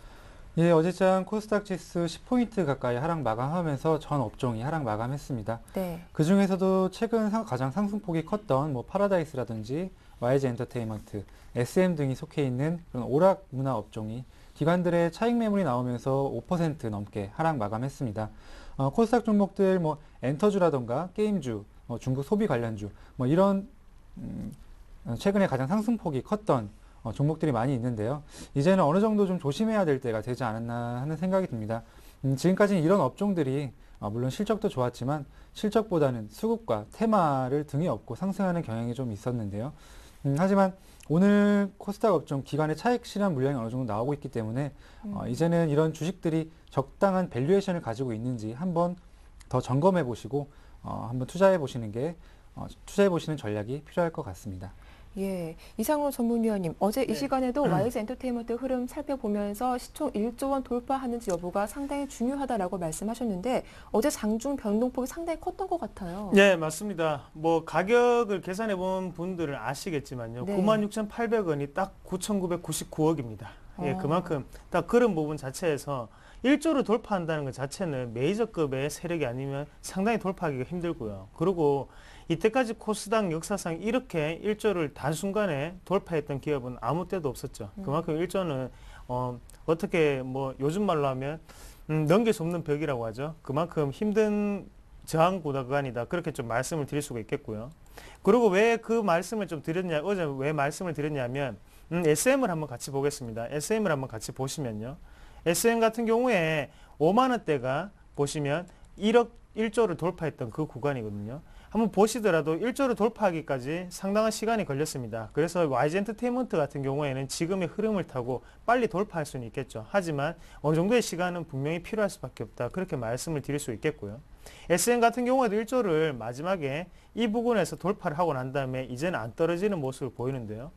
예, 어제장 코스닥 지수 10포인트 가까이 하락 마감하면서 전 업종이 하락 마감했습니다. 네. 그 중에서도 최근 가장 상승폭이 컸던 뭐 파라다이스라든지 YG 엔터테인먼트, SM 등이 속해 있는 그런 오락 문화 업종이 기관들의 차익 매물이 나오면서 5% 넘게 하락 마감했습니다. 코스닥 종목들 뭐 엔터주라던가 게임주, 중국 소비 관련주 뭐 이런 최근에 가장 상승폭이 컸던 종목들이 많이 있는데요. 이제는 어느 정도 좀 조심해야 될 때가 되지 않았나 하는 생각이 듭니다. 지금까지는 이런 업종들이 물론 실적도 좋았지만 실적보다는 수급과 테마를 등에 업고 상승하는 경향이 좀 있었는데요. 하지만 오늘 코스닥 업종 기관의 차익 실현 물량이 어느 정도 나오고 있기 때문에 이제는 이런 주식들이 적당한 밸류에이션을 가지고 있는지 한번 더 점검해 보시고 한번 투자해 보시는 전략이 필요할 것 같습니다. 예, 이상로 전문위원님, 어제 이 네. 시간에도 YG 엔터테인먼트 흐름 살펴보면서 시총 1조 원 돌파하는지 여부가 상당히 중요하다라고 말씀하셨는데 어제 장중 변동폭이 상당히 컸던 것 같아요. 네, 맞습니다. 뭐 가격을 계산해 본 분들은 아시겠지만요. 네. 96,800원이 딱 9,999억입니다. 예, 어. 그만큼 딱 그런 부분 자체에서 1조를 돌파한다는 것 자체는 메이저급의 세력이 아니면 상당히 돌파하기가 힘들고요. 그리고 이때까지 코스닥 역사상 이렇게 1조를 단순간에 돌파했던 기업은 아무 때도 없었죠. 그만큼 1조는 어떻게 뭐 요즘 말로 하면 넘길 수 없는 벽이라고 하죠. 그만큼 힘든 저항 구간이다. 그렇게 좀 말씀을 드릴 수가 있겠고요. 그리고 왜 그 말씀을 좀 드렸냐, 어제 왜 말씀을 드렸냐면 SM을 한번 같이 보겠습니다. SM을 한번 같이 보시면요. SM 같은 경우에 5만 원대가 보시면 1조를 돌파했던 그 구간이거든요. 한번 보시더라도 1조를 돌파하기까지 상당한 시간이 걸렸습니다. 그래서 YG 엔터테인먼트 같은 경우에는 지금의 흐름을 타고 빨리 돌파할 수는 있겠죠. 하지만 어느 정도의 시간은 분명히 필요할 수밖에 없다. 그렇게 말씀을 드릴 수 있겠고요. SM 같은 경우에도 1조를 마지막에 이 부분에서 돌파를 하고 난 다음에 이제는 안 떨어지는 모습을 보이는데요.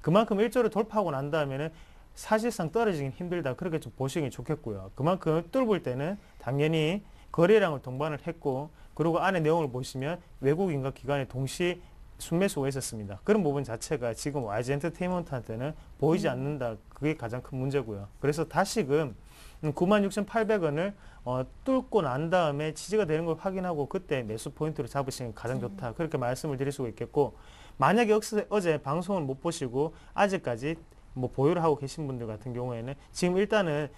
그만큼 1조를 돌파하고 난 다음에는 사실상 떨어지긴 힘들다. 그렇게 좀 보시기 좋겠고요. 그만큼 뚫을 때는 당연히 거래량을 동반을 했고 그리고 안에 내용을 보시면 외국인과 기관의 동시 순매수가 있었습니다. 그런 부분 자체가 지금 YG 엔터테인먼트한테는 보이지 않는다. 그게 가장 큰 문제고요. 그래서 다시금 96,800원을 뚫고 난 다음에 지지가 되는 걸 확인하고 그때 매수 포인트로 잡으시는 게 가장 좋다. 그렇게 말씀을 드릴 수가 있겠고 만약에 어제 방송을 못 보시고 아직까지 뭐 보유를 하고 계신 분들 같은 경우에는 지금 일단은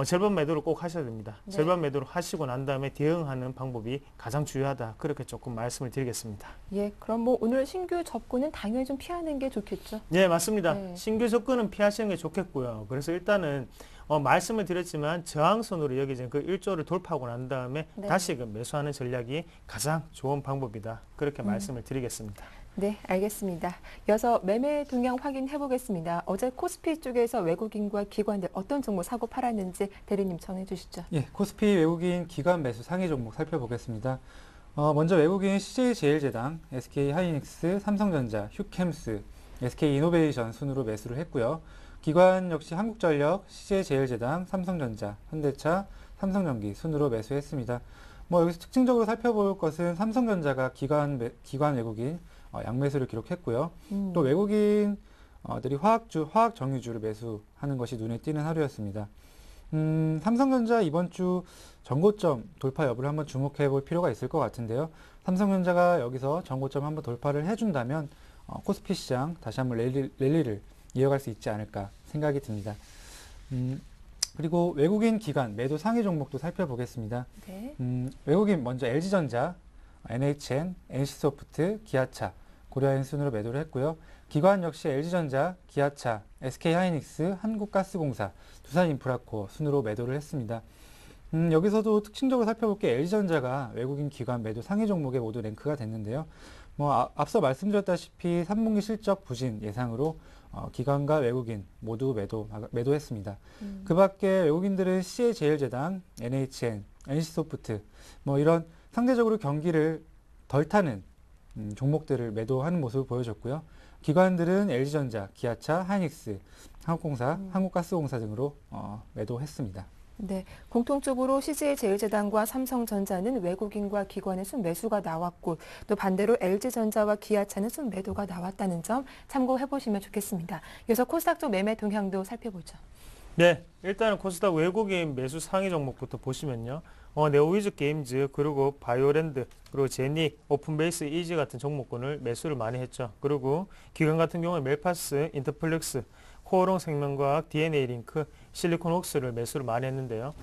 절반 매도를 꼭 하셔야 됩니다. 네. 절반 매도를 하시고 난 다음에 대응하는 방법이 가장 중요하다. 그렇게 조금 말씀을 드리겠습니다. 예, 그럼 뭐 오늘 신규 접근은 당연히 좀 피하는 게 좋겠죠. 네, 맞습니다. 네. 신규 접근은 피하시는 게 좋겠고요. 그래서 일단은 말씀을 드렸지만 저항선으로 여기진 그 1조를 돌파하고 난 다음에 네. 다시금 매수하는 전략이 가장 좋은 방법이다. 그렇게 말씀을 드리겠습니다. 네, 알겠습니다. 이어서 매매 동향 확인해 보겠습니다. 어제 코스피 쪽에서 외국인과 기관들 어떤 종목 사고 팔았는지 대리님 전해 주시죠. 예, 코스피 외국인 기관 매수 상위 종목 살펴보겠습니다. 먼저 외국인 CJ제일제당, SK하이닉스, 삼성전자, 휴캠스, SK이노베이션 순으로 매수를 했고요. 기관 역시 한국전력, CJ제일제당, 삼성전자, 현대차, 삼성전기 순으로 매수했습니다. 뭐 여기서 특징적으로 살펴볼 것은 삼성전자가 기관 외국인 양매수를 기록했고요. 또 외국인들이 화학 정유주를 매수하는 것이 눈에 띄는 하루였습니다. 삼성전자 이번 주 전고점 돌파 여부를 한번 주목해 볼 필요가 있을 것 같은데요. 삼성전자가 여기서 전고점 한번 돌파를 해준다면 코스피 시장 다시 한번 랠리를 이어갈 수 있지 않을까 생각이 듭니다. 그리고 외국인 기관 매도 상위 종목도 살펴보겠습니다. 네. 외국인 먼저 LG전자, NHN, NC소프트, 기아차, 고려인 순으로 매도를 했고요. 기관 역시 LG전자, 기아차, SK하이닉스, 한국가스공사, 두산인프라코어 순으로 매도를 했습니다. 여기서도 특징적으로 살펴볼 게 LG전자가 외국인 기관 매도 상위 종목에 모두 랭크가 됐는데요. 앞서 말씀드렸다시피 3분기 실적 부진 예상으로 기관과 외국인 모두 매도했습니다. 그 밖에 외국인들은 CJ제일제당, NHN, NC소프트 이런 상대적으로 경기를 덜 타는 종목들을 매도하는 모습을 보여줬고요. 기관들은 LG전자, 기아차, 하이닉스, 한국공사, 한국가스공사 등으로 매도했습니다. 네, 공통적으로 CJ제일제당과 삼성전자는 외국인과 기관의 순매수가 나왔고 또 반대로 LG전자와 기아차는 순매도가 나왔다는 점 참고해 보시면 좋겠습니다. 이어서 코스닥 쪽 매매 동향도 살펴보죠. 네, 일단은 코스닥 외국인 매수 상위 종목부터 보시면요. 네오위즈 게임즈, 그리고 바이오랜드, 그리고 제니, 오픈베이스, 이지 같은 종목군을 매수를 많이 했죠. 그리고 기관 같은 경우는 멜파스, 인터플렉스, 코오롱 생명과학, DNA링크, 실리콘웍스를 매수를 많이 했는데요.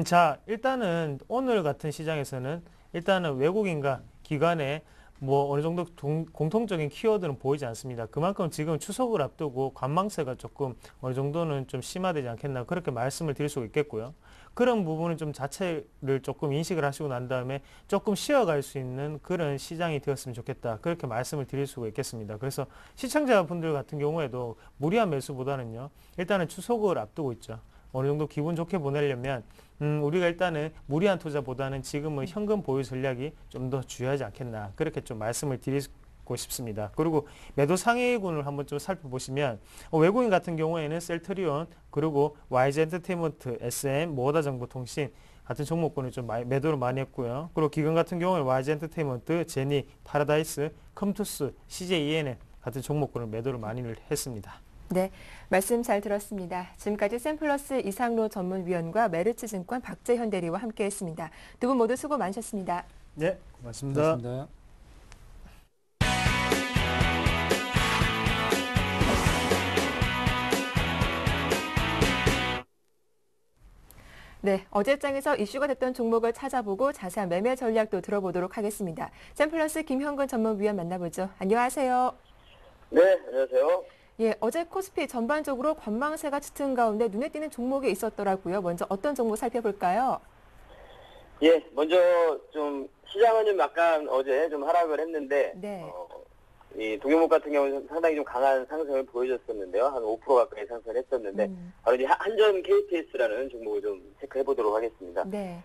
자, 일단은 오늘 같은 시장에서는 일단은 외국인과 기관의 어느 정도 공통적인 키워드는 보이지 않습니다. 그만큼 지금 추석을 앞두고 관망세가 조금 어느 정도는 좀 심화되지 않겠나 그렇게 말씀을 드릴 수 있겠고요. 그런 부분은 좀 자체를 조금 인식을 하시고 난 다음에 조금 쉬어갈 수 있는 그런 시장이 되었으면 좋겠다. 그렇게 말씀을 드릴 수가 있겠습니다. 그래서 시청자분들 같은 경우에도 무리한 매수보다는요. 일단은 추석을 앞두고 있죠. 어느 정도 기분 좋게 보내려면 우리가 일단은 무리한 투자보다는 지금은 현금 보유 전략이 좀 더 중요하지 않겠나 그렇게 좀 말씀을 싶습니다. 그리고 매도 상위군을 한번 좀 살펴보시면 외국인 같은 경우에는 셀트리온, 그리고 YG 엔터테인먼트, SM, 모다정보통신 같은 종목군을 좀 매도를 많이 했고요. 그리고 기관 같은 경우는 YG 엔터테인먼트, 제니, 파라다이스, 컴투스, CJENN 같은 종목군을 매도를 많이 했습니다. 네, 말씀 잘 들었습니다. 지금까지 샘플러스 이상로 전문위원과 메르츠증권 박재현 대리와 함께했습니다. 두 분 모두 수고 많으셨습니다. 네, 고맙습니다. 고맙습니다. 네, 어제장에서 이슈가 됐던 종목을 찾아보고 자세한 매매 전략도 들어보도록 하겠습니다. 샘플러스 김형근 전문위원 만나보죠. 안녕하세요. 네, 안녕하세요. 예, 어제 코스피 전반적으로 관망세가 짙은 가운데 눈에 띄는 종목이 있었더라고요. 먼저 어떤 종목 살펴볼까요? 예, 먼저 좀 시장은 좀 약간 어제 좀 하락을 했는데, 네. 이 동영목 같은 경우는 상당히 좀 강한 상승을 보여줬었는데요. 한 5% 가까이 상승을 했었는데, 바로 이제 한전 KTS라는 종목을 좀 체크해 보도록 하겠습니다. 네.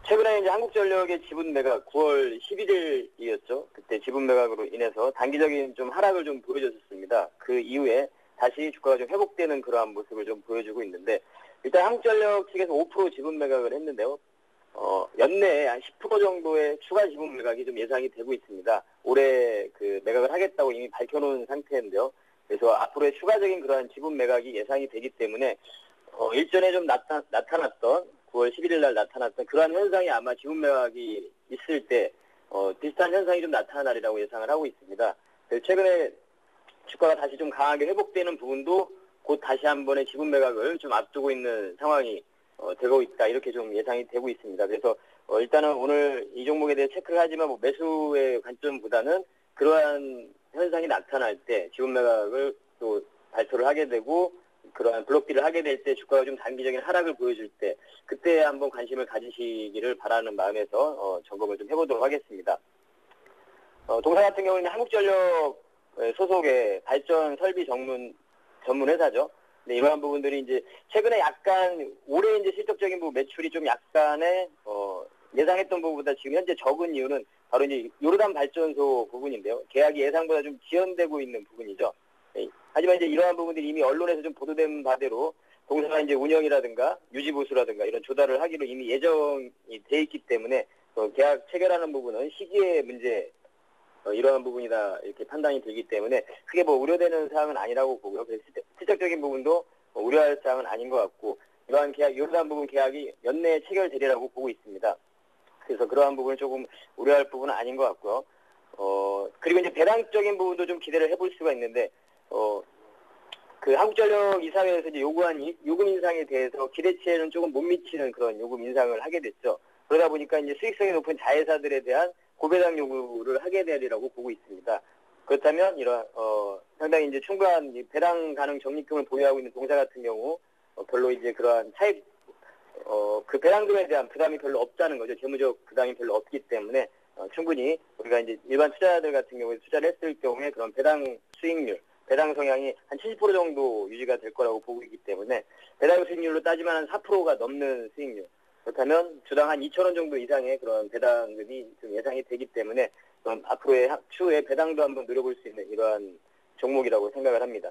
최근에 이제 한국전력의 지분 매각 9월 11일이었죠. 그때 지분 매각으로 인해서 단기적인 좀 하락을 좀 보여줬었습니다. 그 이후에 다시 주가가 좀 회복되는 그러한 모습을 좀 보여주고 있는데, 일단 한국전력 측에서 5% 지분 매각을 했는데요. 연내에 한 10% 정도의 추가 지분 매각이 좀 예상이 되고 있습니다. 올해 그 매각을 하겠다고 이미 밝혀놓은 상태인데요. 그래서 앞으로의 추가적인 그러한 지분 매각이 예상이 되기 때문에, 일전에 좀 나타났던 9월 11일 날 나타났던 그러한 현상이 아마 지분 매각이 있을 때, 비슷한 현상이 좀 나타나리라고 예상을 하고 있습니다. 그래서 최근에 주가가 다시 좀 강하게 회복되는 부분도 곧 다시 한 번의 지분 매각을 좀 앞두고 있는 상황이 되고 있다, 이렇게 좀 예상이 되고 있습니다. 그래서 일단은 오늘 이 종목에 대해 체크를 하지만 뭐 매수의 관점보다는 그러한 현상이 나타날 때 지분 매각을 또 발표를 하게 되고 그러한 블록딜을 하게 될 때 주가가 좀 단기적인 하락을 보여줄 때 그때 한번 관심을 가지시기를 바라는 마음에서 점검을 좀 해보도록 하겠습니다. 동사 같은 경우는 한국전력 소속의 발전 설비 전문 회사죠. 네, 이러한 부분들이 이제 최근에 약간 올해 이제 실적적인 부분 매출이 좀 약간의 예상했던 부분보다 지금 현재 적은 이유는 바로 이제 요르단 발전소 부분인데요. 계약이 예상보다 좀 지연되고 있는 부분이죠. 네, 하지만 이제 이러한 부분들이 이미 언론에서 좀 보도된 바대로 동사가 이제 운영이라든가 유지보수라든가 이런 조달을 하기로 이미 예정이 돼 있기 때문에 계약 체결하는 부분은 시기의 문제, 이러한 부분이다 이렇게 판단이 되기 때문에 크게 뭐 우려되는 사항은 아니라고 보고요. 그래서 실적적인 부분도 우려할 사항은 아닌 것 같고 이러한 계약, 요르단 부분 계약이 연내에 체결되리라고 보고 있습니다. 그래서 그러한 부분은 조금 우려할 부분은 아닌 것 같고요. 그리고 이제 배당적인 부분도 좀 기대를 해볼 수가 있는데 그 한국전력 이사회에서 이제 요구한 요금 인상에 대해서 기대치에는 조금 못 미치는 그런 요금 인상을 하게 됐죠. 그러다 보니까 이제 수익성이 높은 자회사들에 대한 고배당 요구를 하게 되리라고 보고 있습니다. 그렇다면 이런 상당히 이제 충분한 배당 가능 적립금을 보유하고 있는 동사 같은 경우 별로 이제 그러한 차익 그 배당금에 대한 부담이 별로 없다는 거죠. 재무적 부담이 별로 없기 때문에 충분히 우리가 이제 일반 투자자들 같은 경우에 투자를 했을 경우에 그런 배당 수익률, 배당 성향이 한 70% 정도 유지가 될 거라고 보고 있기 때문에 배당 수익률로 따지면 한 4%가 넘는 수익률. 그렇다면 주당 한 2,000원 정도 이상의 그런 배당금이 좀 예상이 되기 때문에 앞으로의 추후에 배당도 한번 노려볼 수 있는 이러한 종목이라고 생각을 합니다.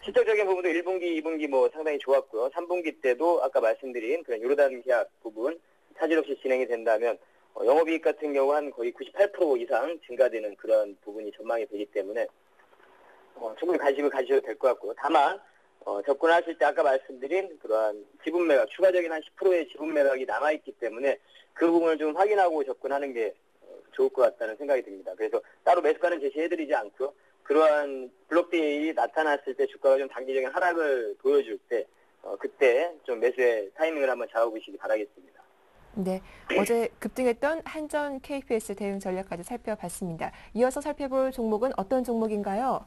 실적적인 부분도 1분기, 2분기 뭐 상당히 좋았고요. 3분기 때도 아까 말씀드린 그런 요르단 계약 부분 차질 없이 진행이 된다면 영업이익 같은 경우 한 거의 98% 이상 증가되는 그런 부분이 전망이 되기 때문에 충분히 관심을 가지셔도 될 것 같고요. 다만 접근하실 때 아까 말씀드린 그러한 지분 매각, 추가적인 한 10%의 지분 매각이 남아있기 때문에 그 부분을 좀 확인하고 접근하는 게 좋을 것 같다는 생각이 듭니다. 그래서 따로 매수가는 제시해드리지 않고요. 그러한 블록딜이 나타났을 때 주가가 좀 단기적인 하락을 보여줄 때 그때 좀 매수의 타이밍을 한번 잡아보시기 바라겠습니다. 네, 어제 급등했던 한전 KPS 대응 전략까지 살펴봤습니다. 이어서 살펴볼 종목은 어떤 종목인가요?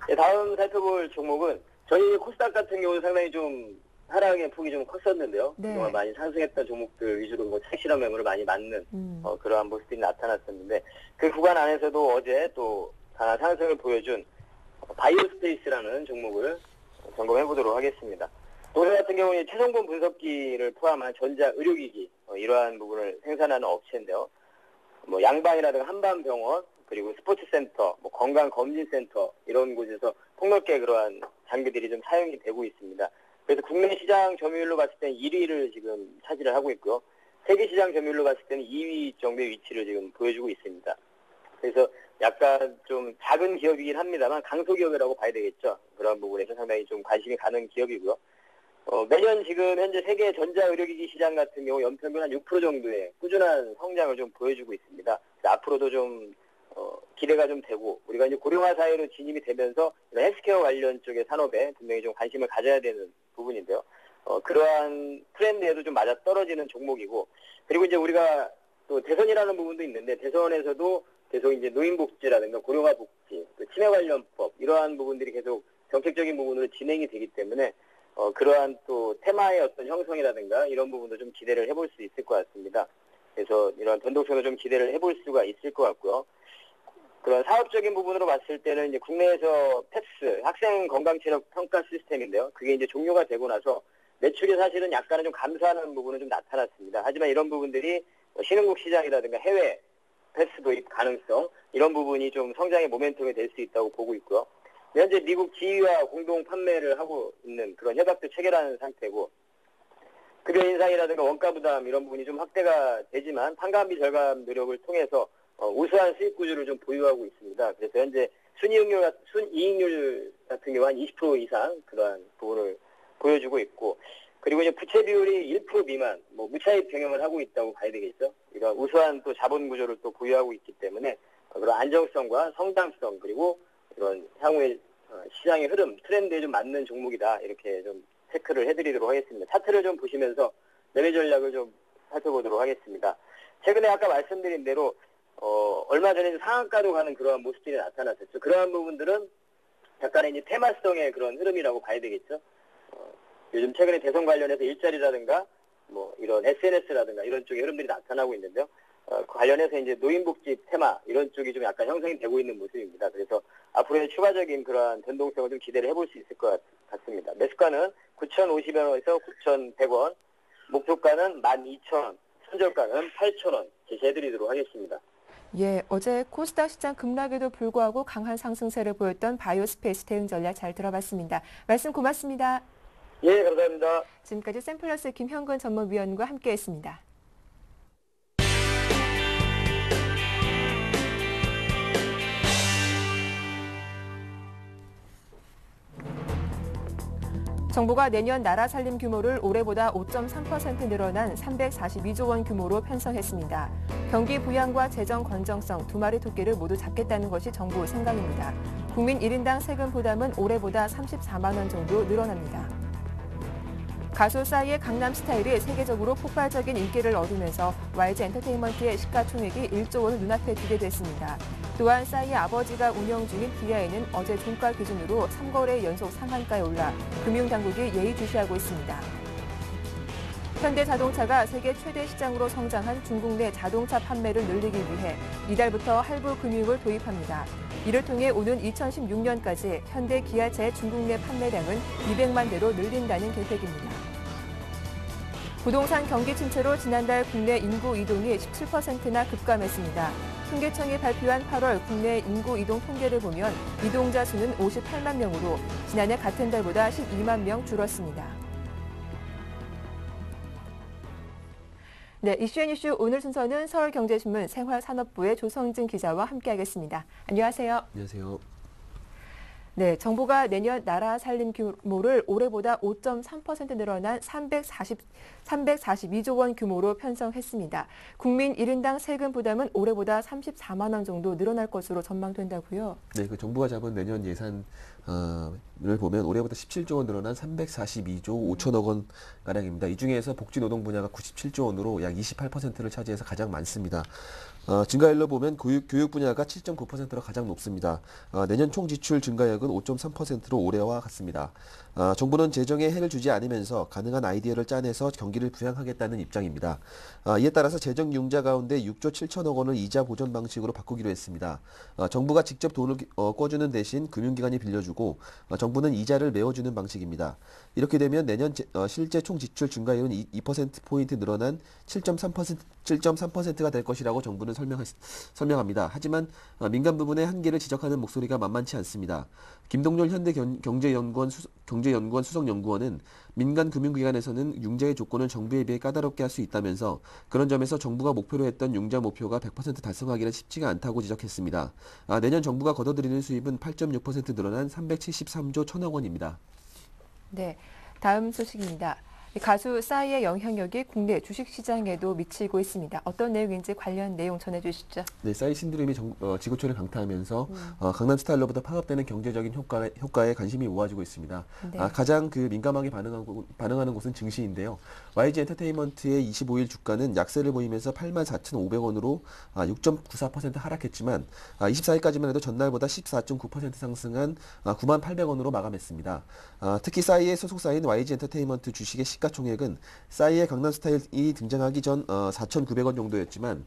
네, 다음 살펴볼 종목은 저희 코스닥 같은 경우는 상당히 좀 하락의 폭이 좀 컸었는데요. 네. 그동안 많이 상승했던 종목들 위주로 뭐 책실험 매물을 많이 맞는 그러한 모습들이 나타났었는데 그 구간 안에서도 어제 또 하나 상승을 보여준 바이오스페이스라는 종목을 점검해 보도록 하겠습니다. 동사 같은 경우는 체성분 분석기를 포함한 전자 의료기기 이러한 부분을 생산하는 업체인데요. 뭐 양방이라든가 한방병원, 그리고 스포츠센터, 뭐 건강검진센터 이런 곳에서 폭넓게 그러한 장비들이 좀 사용이 되고 있습니다. 그래서 국내 시장 점유율로 봤을 때는 1위를 지금 차지를 하고 있고요. 세계 시장 점유율로 봤을 때는 2위 정도의 위치를 지금 보여주고 있습니다. 그래서 약간 좀 작은 기업이긴 합니다만 강소기업이라고 봐야 되겠죠. 그런 부분에서 상당히 좀 관심이 가는 기업이고요. 매년 지금 현재 세계 전자의료기기 시장 같은 경우 연평균 한 6% 정도의 꾸준한 성장을 좀 보여주고 있습니다. 앞으로도 좀 기대가 좀 되고 우리가 이제 고령화 사회로 진입이 되면서 헬스케어 관련 쪽의 산업에 분명히 좀 관심을 가져야 되는 부분인데요. 그러한 트렌드에도 좀 맞아 떨어지는 종목이고 그리고 이제 우리가 또 대선이라는 부분도 있는데 대선에서도 계속 이제 노인복지라든가 고령화 복지, 또 치매 관련법 이러한 부분들이 계속 정책적인 부분으로 진행이 되기 때문에 그러한 또 테마의 어떤 형성이라든가 이런 부분도 좀 기대를 해볼 수 있을 것 같습니다. 그래서 이런 변동성을 좀 기대를 해볼 수가 있을 것 같고요. 그런 사업적인 부분으로 봤을 때는 이제 국내에서 펩스, 학생 건강체력 평가 시스템인데요. 그게 이제 종료가 되고 나서 매출이 사실은 약간은 좀 감소하는 부분은 좀 나타났습니다. 하지만 이런 부분들이 신흥국 시장이라든가 해외 펩스 도입 가능성 이런 부분이 좀 성장의 모멘텀이 될 수 있다고 보고 있고요. 현재 미국 지위와 공동 판매를 하고 있는 그런 협약도 체결하는 상태고 급여 인상이라든가 원가 부담 이런 부분이 좀 확대가 되지만 판관비 절감 노력을 통해서 우수한 수익 구조를 좀 보유하고 있습니다. 그래서 현재 순이익률 같은 경우 한 20% 이상 그러한 부분을 보여주고 있고 그리고 이제 부채 비율이 1% 미만 무차익 경영을 하고 있다고 봐야 되겠죠. 이런 우수한 또 자본 구조를 또 보유하고 있기 때문에 그런 안정성과 성장성 그리고 이런 향후의 시장의 흐름, 트렌드에 좀 맞는 종목이다. 이렇게 좀 체크를 해드리도록 하겠습니다. 차트를 좀 보시면서 매매 전략을 좀 살펴보도록 하겠습니다. 최근에 아까 말씀드린 대로 얼마 전에 상한가로 가는 그러한 모습들이 나타났었죠. 그러한 부분들은 약간의 이제 테마성의 그런 흐름이라고 봐야 되겠죠. 요즘 최근에 대선 관련해서 일자리라든가 이런 SNS라든가 이런 쪽의 흐름들이 나타나고 있는데요. 그 관련해서 이제 노인복지 테마 이런 쪽이 좀 약간 형성이 되고 있는 모습입니다. 그래서 앞으로의 추가적인 그러한 변동성을 좀 기대를 해볼 수 있을 것 같습니다. 매수가는 9,050원에서 9,100원, 목표가는 12,000원, 손절가는 8,000원 제시해드리도록 하겠습니다. 예, 어제 코스닥 시장 급락에도 불구하고 강한 상승세를 보였던 바이오스페이스 대응 전략 잘 들어봤습니다. 말씀 고맙습니다. 예, 감사합니다. 지금까지 샘플러스 김형근 전문위원과 함께했습니다. 정부가 내년 나라 살림 규모를 올해보다 5.3% 늘어난 342조 원 규모로 편성했습니다. 경기 부양과 재정 건정성 두 마리 토끼를 모두 잡겠다는 것이 정부 생각입니다. 국민 1인당 세금 부담은 올해보다 34만 원 정도 늘어납니다. 가수 싸이의 강남 스타일이 세계적으로 폭발적인 인기를 얻으면서 YG 엔터테인먼트의 시가총액이 1조 원을 눈앞에 두게 됐습니다. 또한 싸이의 아버지가 운영 중인 디아에는 어제 종가 기준으로 3거래 연속 상한가에 올라 금융당국이 예의주시하고 있습니다. 현대자동차가 세계 최대 시장으로 성장한 중국 내 자동차 판매를 늘리기 위해 이달부터 할부 금융을 도입합니다. 이를 통해 오는 2016년까지 현대 기아차의 중국 내 판매량은 200만 대로 늘린다는 계획입니다. 부동산 경기 침체로 지난달 국내 인구 이동이 17%나 급감했습니다. 통계청이 발표한 8월 국내 인구 이동 통계를 보면 이동자 수는 58만 명으로 지난해 같은 달보다 12만 명 줄었습니다. 네, 이슈앤이슈 오늘 순서는 서울경제신문 생활산업부의 조성진 기자와 함께하겠습니다. 안녕하세요. 안녕하세요. 네, 정부가 내년 나라 살림 규모를 올해보다 5.3% 늘어난 342조 원 규모로 편성했습니다. 국민 1인당 세금 부담은 올해보다 34만 원 정도 늘어날 것으로 전망된다고요? 네, 그 정부가 잡은 내년 예산을 보면 올해보다 17조 원 늘어난 342조 5천억 원 가량입니다. 이 중에서 복지노동 분야가 97조 원으로 약 28%를 차지해서 가장 많습니다. 증가율로 보면 교육 분야가 7.9%로 가장 높습니다. 내년 총 지출 증가액은 5.3%로 올해와 같습니다. 정부는 재정에 해를 주지 않으면서 가능한 아이디어를 짜내서 경기를 부양하겠다는 입장입니다. 이에 따라서 재정 융자 가운데 6조 7천억 원을 이자 보전 방식으로 바꾸기로 했습니다. 정부가 직접 돈을 꿔주는 대신 금융기관이 빌려주고 정부는 이자를 메워주는 방식입니다. 이렇게 되면 내년 실제 총 지출 증가율은 2%포인트 늘어난 7.3%가 될 것이라고 정부는 설명합니다. 하지만 민간 부분의 한계를 지적하는 목소리가 만만치 않습니다. 김동률 현대경제연구원 수석연구원은 민간 금융기관에서는 융자의 조건을 정부에 비해 까다롭게 할 수 있다면서 그런 점에서 정부가 목표로 했던 융자 목표가 100% 달성하기는 쉽지가 않다고 지적했습니다. 내년 정부가 걷어들이는 수입은 8.6% 늘어난 373조 1천억 원입니다. 네, 다음 소식입니다. 가수 싸이의 영향력이 국내 주식시장에도 미치고 있습니다. 어떤 내용인지 관련 내용 전해주시죠. 네, 싸이 신드롬이 지구촌을 강타하면서 강남스타일로부터 파급되는 경제적인 효과에 관심이 모아지고 있습니다. 네. 가장 민감하게 반응하는 곳은 증시인데요. YG 엔터테인먼트의 25일 주가는 약세를 보이면서 84,500원으로 6.94% 하락했지만 24일까지만 해도 전날보다 14.9% 상승한 98,800원으로 마감했습니다. 특히 싸이의 소속사인 YG 엔터테인먼트 주식의 시가총액은 싸이의 강남스타일이 등장하기 전 4,900원 정도였지만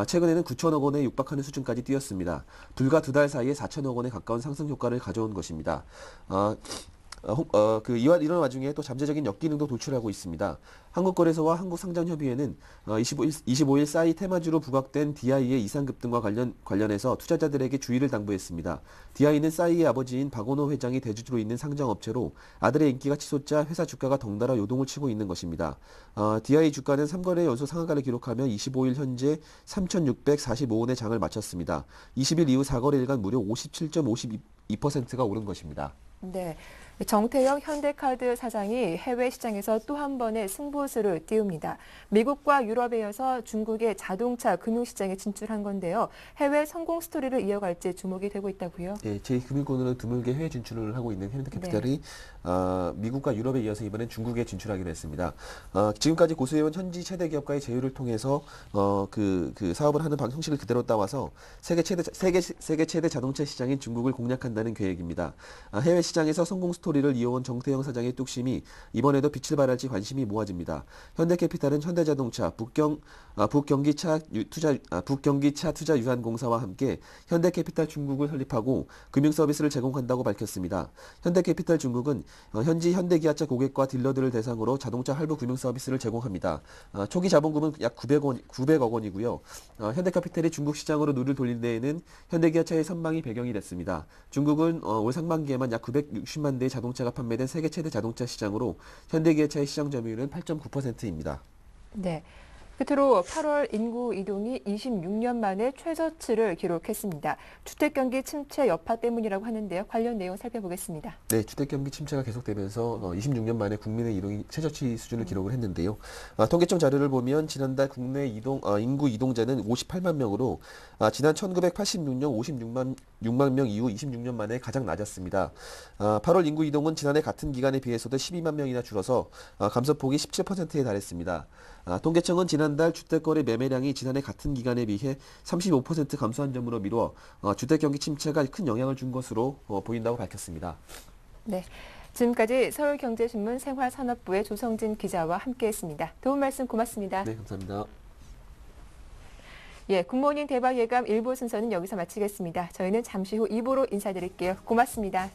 최근에는 9천억 원에 육박하는 수준까지 뛰었습니다. 불과 2달 사이에 4천억 원에 가까운 상승 효과를 가져온 것입니다. 이런 와중에 또 잠재적인 역기능도 도출하고 있습니다. 한국거래소와 한국상장협의회는 25일 싸이 테마주로 부각된 DI의 이상 급등과 관련해서 투자자들에게 주의를 당부했습니다. DI는 싸이의 아버지인 박원호 회장이 대주주로 있는 상장업체로 아들의 인기가 치솟자 회사 주가가 덩달아 요동을 치고 있는 것입니다. DI 주가는 3거래 연속 상한가를 기록하며 25일 현재 3,645원의 장을 마쳤습니다. 20일 이후 4거래일간 무려 57.52%가 오른 것입니다. 네. 정태영 현대카드 사장이 해외 시장에서 또 한 번의 승부수를 띄웁니다. 미국과 유럽에 이어서 중국의 자동차 금융시장에 진출한 건데요. 해외 성공 스토리를 이어갈지 주목이 되고 있다고요? 네, 제2금융권으로 드물게 해외 진출을 하고 있는 현대캐피탈이 미국과 유럽에 이어서 이번엔 중국에 진출하기로 했습니다. 지금까지 고수해온 현지 최대 기업과의 제휴를 통해서 그 사업을 하는 형식을 그대로 따와서 세계 최대 자동차 시장인 중국을 공략한다는 계획입니다. 해외 시장에서 성공 스토리를 이어온 정태영 사장의 뚝심이 이번에도 빛을 발할지 관심이 모아집니다. 현대캐피탈은 현대자동차, 북경기차 투자 유한공사와 함께 현대캐피탈 중국을 설립하고 금융 서비스를 제공한다고 밝혔습니다. 현대캐피탈 중국은 현지 현대기아차 고객과 딜러들을 대상으로 자동차 할부 금융 서비스를 제공합니다. 초기 자본금은 약 900억 원이고요. 현대캐피탈이 중국 시장으로 눈을 돌린 데에는 현대기아차의 선망이 배경이 됐습니다. 중국은 올 상반기에만 약 960만 대의 자동차가 판매된 세계 최대 자동차 시장으로 현대기아차의 시장 점유율은 8.9%입니다. 네. 끝으로 8월 인구 이동이 26년 만에 최저치를 기록했습니다. 주택 경기 침체 여파 때문이라고 하는데요. 관련 내용 살펴보겠습니다. 네, 주택 경기 침체가 계속되면서 26년 만에 국민의 이동이 최저치 수준을 기록을 했는데요. 통계청 자료를 보면 지난달 국내 인구 이동자는 58만 명으로 지난 1986년 56만 명 이후 26년 만에 가장 낮았습니다. 8월 인구 이동은 지난해 같은 기간에 비해서도 12만 명이나 줄어서 감소폭이 17%에 달했습니다. 통계청은 지난달 주택거래 매매량이 지난해 같은 기간에 비해 35% 감소한 점으로 미뤄 주택 경기 침체가 큰 영향을 준 것으로 보인다고 밝혔습니다. 네, 지금까지 서울경제신문 생활산업부의 조성진 기자와 함께했습니다. 도움 말씀 고맙습니다. 네, 감사합니다. 예, 굿모닝 대박 예감 1부 순서는 여기서 마치겠습니다. 저희는 잠시 후 2부로 인사드릴게요. 고맙습니다.